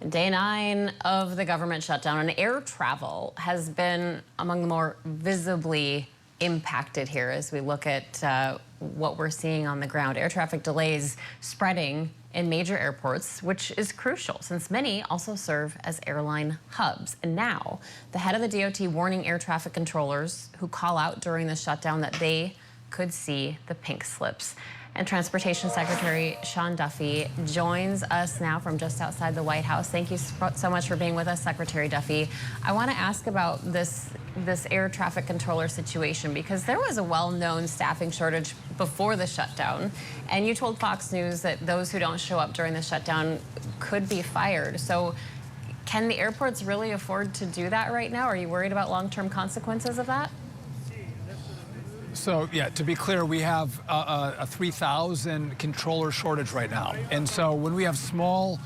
Day 9 of the government shutdown, and air travel has been among the more visibly impacted here as we look at what we're seeing on the ground. Air traffic delays spreading in major airports, which is crucial since many also serve as airline hubs. And now, the head of the DOT warning air traffic controllers who call out during the shutdown that they could see the pink slips. And Transportation Secretary Sean Duffy joins us now from just outside the White House. Thank you so much for being with us, Secretary Duffy. I want to ask about this air traffic controller situation because there was a well-known staffing shortage before the shutdown, and you told Fox News that those who don't show up during the shutdown could be fired. So can the airports really afford to do that right now? Are you worried about long-term consequences of that? So, yeah, to be clear, we have a 3,000 controller shortage right now. And so when we have small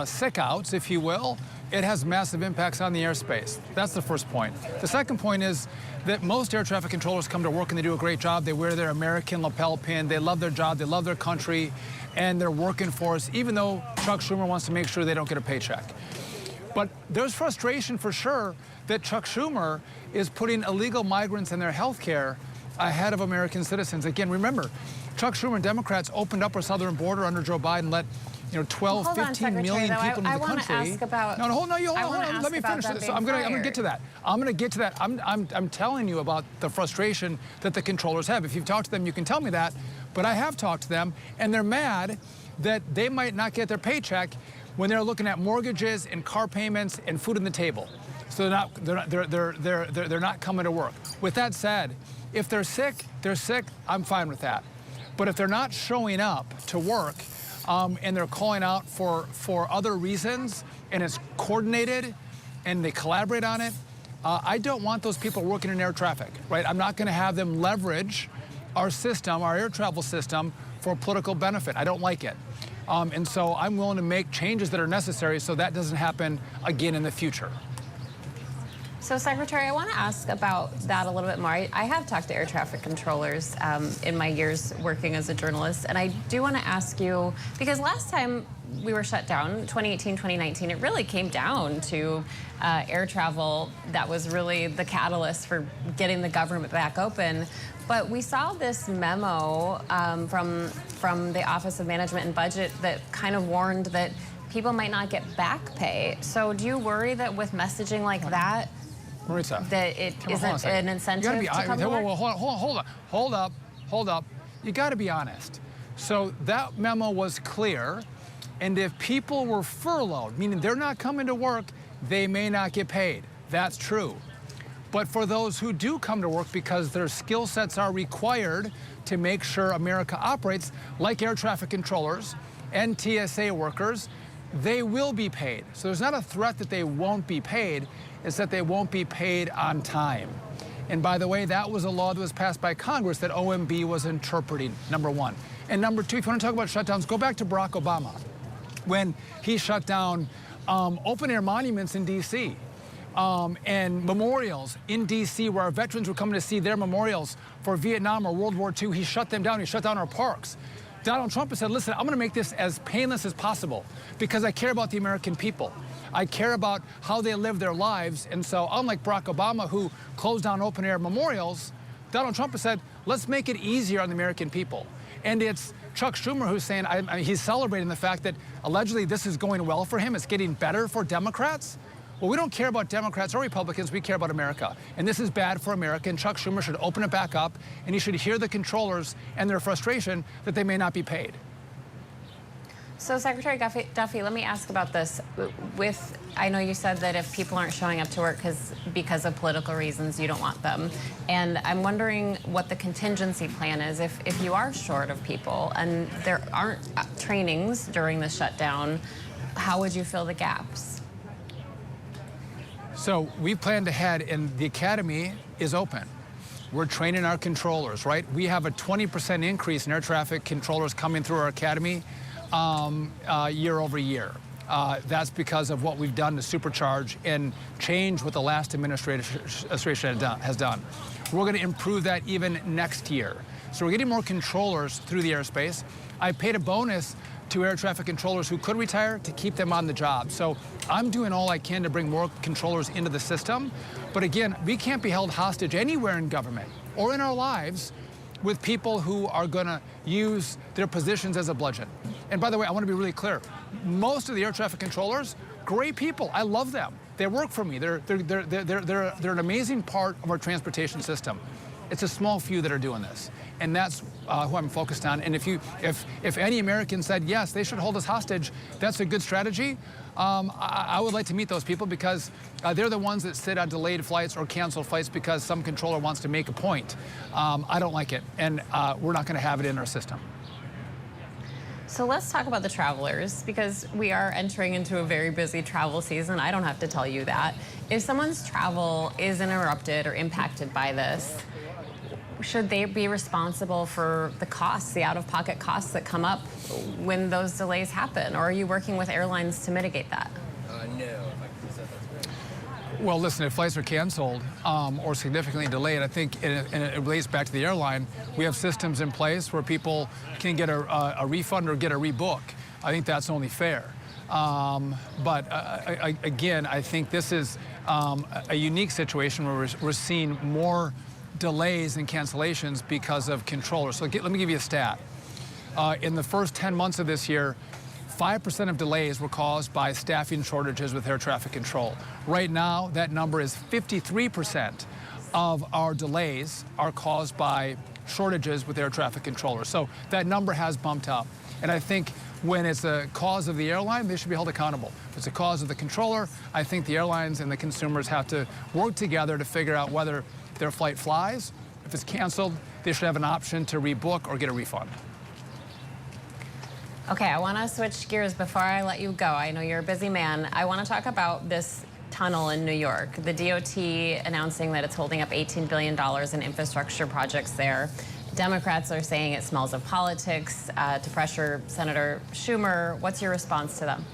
sick outs, if you will, it has massive impacts on the airspace. That's the first point. The second point is that most air traffic controllers come to work and they do a great job. They wear their American lapel pin. They love their job. They love their country. And they're working for us, even though Chuck Schumer wants to make sure they don't get a paycheck. But there's frustration for sure that Chuck Schumer is putting illegal migrants and their health care ahead of American citizens. Again, remember, Chuck Schumer and Democrats opened up our southern border under Joe Biden, let 12, 15 million people into the country. Ask about, no, hold on. Let me finish this. So I'm gonna get to that. I'm telling you about the frustration that the controllers have. If you've talked to them, you can tell me that. But I have talked to them, and they're mad that they might not get their paycheck when they're looking at mortgages and car payments and food on the table. So they're not coming to work. With that said, if they're sick, I'm fine with that. But if they're not showing up to work and they're calling out for other reasons and it's coordinated and they collaborate on it, I don't want those people working in air traffic, right? I'm not going to have them leverage our system, our air travel system, for political benefit. I don't like it. And so I'm willing to make changes that are necessary so that doesn't happen again in the future. So, Secretary, I want to ask about that a little bit more. I have talked to air traffic controllers in my years working as a journalist, and I do want to ask you, because last time we were shut down, 2018, 2019, it really came down to air travel that was really the catalyst for getting the government back open. But we saw this memo from the Office of Management and Budget that kind of warned that people might not get back pay. So do you worry that with messaging like that, Maritza, that it isn't an incentive to come to work? Hold up. You got to be honest. So that memo was clear, and if people were furloughed, meaning they're not coming to work, they may not get paid. That's true. But for those who do come to work because their skill sets are required to make sure America operates, like air traffic controllers and TSA workers, they will be paid. So there's not a threat that they won't be paid, it's that they won't be paid on time. And by the way, that was a law that was passed by Congress that OMB was interpreting, number one. And number two, if you want to talk about shutdowns, go back to Barack Obama when he shut down open-air monuments in D.C. And memorials in D.C. where our veterans were coming to see their memorials for Vietnam or World War II. He shut them down. He shut down our parks. Donald Trump has said, listen, I'm going to make this as painless as possible because I care about the American people. I care about how they live their lives. And so unlike Barack Obama, who closed down open-air memorials, Donald Trump has said, let's make it easier on the American people. And it's Chuck Schumer who's saying, he's celebrating the fact that allegedly this is going well for him. It's getting better for Democrats. Well, we don't care about Democrats or Republicans. We care about America. And this is bad for America. And Chuck Schumer should open it back up. And he should hear the controllers and their frustration that they may not be paid. So, Secretary Duffy, let me ask about this. I know you said that if people aren't showing up to work because of political reasons, you don't want them. And I'm wondering what the contingency plan is if you are short of people and there aren't trainings during the shutdown, how would you fill the gaps? So we planned ahead, and the academy is open. We're training our controllers, right? We have a 20% increase in air traffic controllers coming through our academy year over year. That's because of what we've done to supercharge and change what the last administration has done. We're going to improve that even next year. So we're getting more controllers through the airspace. I paid a bonus to air traffic controllers who could retire to keep them on the job. So I'm doing all I can to bring more controllers into the system. But again, we can't be held hostage anywhere in government or in our lives with people who are going to use their positions as a bludgeon. And by the way, I want to be really clear. Most of the air traffic controllers, great people. I love them. They work for me. They're an amazing part of our transportation system. It's a small few that are doing this, and that's who I'm focused on. And if any American said yes, they should hold us hostage, that's a good strategy. I would like to meet those people because they're the ones that sit on delayed flights or canceled flights because some controller wants to make a point. I don't like it, and we're not going to have it in our system. So let's talk about the travelers, because we are entering into a very busy travel season. I don't have to tell you that. If someone's travel is interrupted or impacted by this, should they be responsible for the costs, the out-of-pocket costs that come up when those delays happen? Or are you working with airlines to mitigate that? No. Well, listen, if flights are canceled or significantly delayed, I think, and it relates back to the airline, we have systems in place where people can get a refund or get a rebook. I think that's only fair. But again, I think this is a unique situation where we're seeing more delays and cancellations because of controllers. So let me give you a stat. In the first 10 months of this year, 5% of delays were caused by staffing shortages with air traffic control. Right now, that number is 53% of our delays are caused by shortages with air traffic controllers. So that number has bumped up. And I think when it's a cause of the airline, they should be held accountable. If it's a cause of the controller, I think the airlines and the consumers have to work together to figure out whether their flight flies. If it's canceled, they should have an option to rebook or get a refund. Okay, I want to switch gears before I let you go. I know you're a busy man. I want to talk about this tunnel in New York. The DOT announcing that it's holding up $18 billion in infrastructure projects there. Democrats are saying it smells of politics to pressure Senator Schumer. What's your response to them?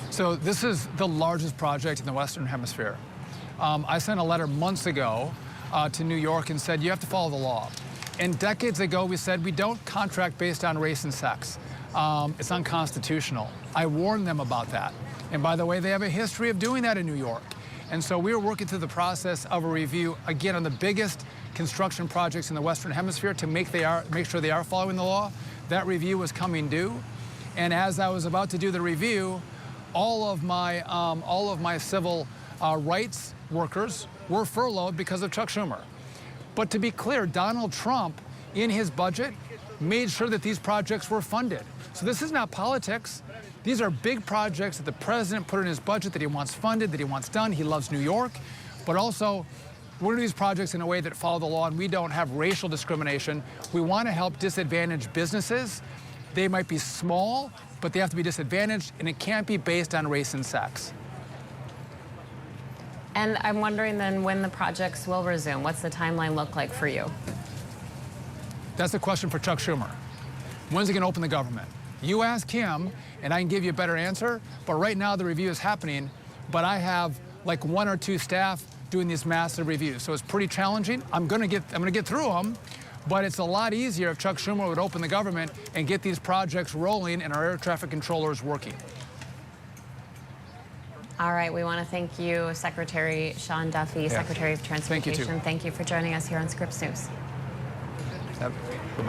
So this is the largest project in the Western Hemisphere. I sent a letter months ago to New York and said, you have to follow the law. And decades ago, we said we don't contract based on race and sex. It's unconstitutional. I warned them about that. And by the way, they have a history of doing that in New York. And so we are working through the process of a review, again, on the biggest construction projects in the Western Hemisphere to make sure they are following the law. That review was coming due. And as I was about to do the review, all of my civil rights workers were furloughed because of Chuck Schumer. But to be clear, Donald Trump, in his budget, made sure that these projects were funded. So this is not politics. These are big projects that the president put in his budget that he wants funded, that he wants done. He loves New York. But also, we're going to do these projects in a way that follow the law, and we don't have racial discrimination. We want to help disadvantaged businesses. They might be small, but they have to be disadvantaged, and it can't be based on race and sex. And I'm wondering then when the projects will resume. What's the timeline look like for you? That's a question for Chuck Schumer. When's he going to open the government? You ask him, and I can give you a better answer. But right now, the review is happening. But I have like 1 or 2 staff doing these massive reviews, so it's pretty challenging. I'm going to get through them. But it's a lot easier if Chuck Schumer would open the government and get these projects rolling and our air traffic controllers working. All right, we want to thank you, Secretary Sean Duffy, Secretary of Transportation. Thank you, too. Thank you for joining us here on Scripps News. Yep.